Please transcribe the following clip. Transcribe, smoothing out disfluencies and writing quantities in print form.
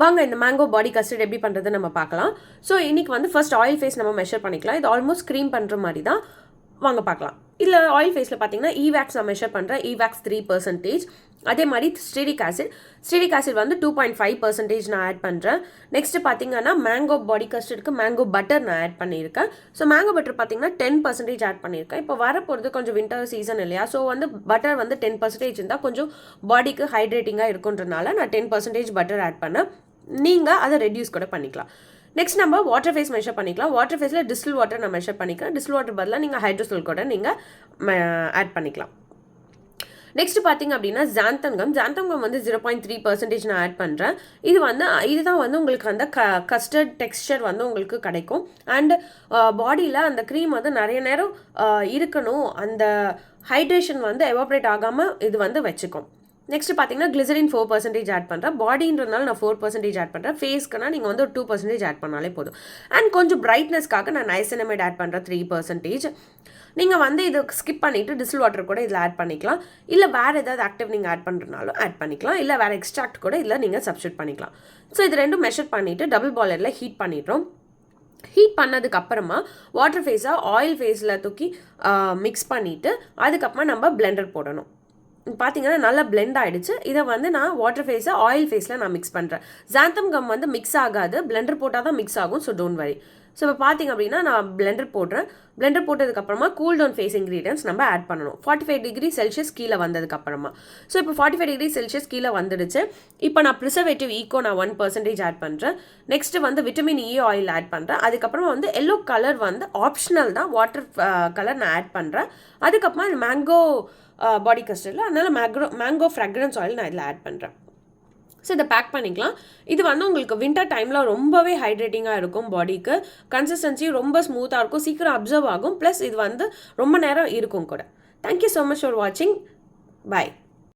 வாங்க இந்த மேங்கோ பாடி கஸ்டர்ட் எப்படி பண்ணுறது நம்ம பார்க்கலாம். ஸோ இன்றைக்கி வந்து ஃபர்ஸ்ட் ஆயில் ஃபேஸ் நம்ம மெஷர் பண்ணிக்கலாம். இது ஆல்மோஸ்ட் க்ரீம் பண்ணுற மாதிரி தான். வாங்க பார்க்கலாம். இல்லை ஆயில் ஃபேஸில் பார்த்தீங்கன்னா ஈவேக்ஸ் நான் மெஷர் பண்ணுறேன். ஈவேக்ஸ் 3%. அதே மாதிரி ஸ்டெரிக் ஆசிட் வந்து 2.5% நான் ஆட் பண்ணுறேன். நெக்ஸ்ட்டு பார்த்தீங்கன்னா மேங்கோ பாடி கஸ்டர்டுக்கு மேங்கோ பட்டர் நான் ஆட் பண்ணியிருக்கேன். ஸோ மேங்கோ பட்டர் பார்த்தீங்கன்னா 10% ஆட் பண்ணியிருக்கேன். இப்போ வரப்போகிறது கொஞ்சம் வின்டர் சீசன் இல்லையா, ஸோ வந்து பட்டர் வந்து 10% இருந்தால் கொஞ்சம் பாடிக்கு ஹைட்ரேட்டிங்காக இருக்குன்றனால நான் 10% பட்டர் ஆட் பண்ணேன். நீங்கள் அதை ரெடியூஸ் கூட பண்ணிக்கலாம். நெக்ஸ்ட் நம்ம வாட்டர் ஃபேஸ் மெஷர் பண்ணிக்கலாம். வாட்டர் ஃபேஸில் டிஸ்டில் வாட்டர் நான் மெஷர் பண்ணிக்கிறேன். டிஸ்டில் வாட்டர் பதிலாக நீங்கள் ஹைட்ரோசோல் கூட நீங்கள் ஆட் பண்ணிக்கலாம். நெக்ஸ்ட் பார்த்தீங்க அப்படின்னா ஜாந்தம் கம் வந்து 0.3% நான் ஆட் பண்ணுறேன். இதுதான் வந்து உங்களுக்கு அந்த கஸ்டர்ட் டெக்ஸ்சர் வந்து உங்களுக்கு கிடைக்கும். அண்ட் பாடியில் அந்த க்ரீம் வந்து நிறைய நேரம் இருக்கணும், அந்த ஹைட்ரேஷன் வந்து எவாப்ரேட் ஆகாமல் இது வந்து வச்சுக்கும். நெக்ஸ்ட் பார்த்தீங்கன்னா கிளிசரின் 4% ஆட் பண்ணுறேன். பாடின்றதுனால நான் 4% ஆட் பண்ணுறேன். ஃபேஸ்க்குனா நீங்கள் வந்து ஒரு 2% ஆட் பண்ணாலே போதும். அண்ட் கொஞ்சம் பிரைட்னஸ்க்காக நான் நைசினமைட் ஆட் பண்ணுறேன் 3%. நீங்கள் வந்து இதை ஸ்கிப் பண்ணிவிட்டு டிஸ்டில் வாட்டர் கூட இதில் ஆட் பண்ணிக்கலாம். இல்லை வேறு ஏதாவது ஆக்டிவ் நீங்கள் ஆட் பண்ணுறதுனாலும் ஆட் பண்ணிக்கலாம். இல்லை வேறு எக்ஸ்ட்ராக்ட் கூட இதில் நீங்கள் சப்ஸ்டியூட் பண்ணிக்கலாம். ஸோ இது ரெண்டும் மெஷர் பண்ணிவிட்டு டபுள் பாய்லரில் ஹீட் பண்ணிடுறோம். ஹீட் பண்ணதுக்கு அப்புறமா வாட்டர் ஃபேஸை ஆயில் ஃபேஸில் தூக்கி மிக்ஸ் பண்ணிவிட்டு அதுக்கப்புறமா நம்ம பிளெண்டர் போடணும். பார்த்தீங்கன்னா நல்லா பிளெண்ட் ஆகிடுச்சு. இதை வந்து நான் வாட்டர் ஃபேஸை ஆயில் ஃபேஸில் நான் மிக்ஸ் பண்ணுறேன். ஜாந்தம் கம் வந்து மிக்ஸ் ஆகாது, பிளெண்டர் போட்டால் தான் மிக்ஸ் ஆகும். So don't worry. ஸோ இப்போ பார்த்தீங்க அப்படின்னா நான் பிளெண்டர் போடுறேன். பிளெண்டர் போட்டதுக்கப்புறமா கூல் டவுன் ஃபேஸ் இன்க்ரீடியன்ஸ் நம்ம ஆட் பண்ணணும். 45 டிகிரி செல்சியஸ் கீழே வந்ததுக்கப்புறமா. ஸோ இப்போ 45 டிகிரி செல்சியஸ் கீழே வந்துடுச்சு. இப்போ நான் ப்ரிசர்வேட்டிவ் ஈக்கோ நான் 1% ஆட் பண்ணுறேன். நெக்ஸ்ட்டு வந்து விட்டமின் இ ஆயில் ஆட் பண்ணுறேன். அதுக்கப்புறமா வந்து எல்லோ கலர் வந்து ஆப்ஷனல் தான், வாட்டர் கலர் நான் ஆட் பண்ணுறேன். அதுக்கப்புறமா இந்த மேங்கோ பாடி கஸ்டர்டில் அதனால் மேங்கோ ஃப்ராக்ரன்ஸ் ஆயில் நான் இதில் ஆட் பண்ணுறேன். ஸோ இதை பேக் பண்ணிக்கலாம். இது வந்து உங்களுக்கு வின்டர் டைமில் ரொம்பவே ஹைட்ரேட்டிங்காக இருக்கும். பாடிக்கு கன்சிஸ்டன்சி ரொம்ப ஸ்மூத்தாக இருக்கும், சீக்கிரம் அப்சர்வ் ஆகும். ப்ளஸ் இது வந்து ரொம்ப நேரம் இருக்கும் கூட. தேங்க்யூ ஸோ மச் ஃபார் வாட்சிங். பாய்.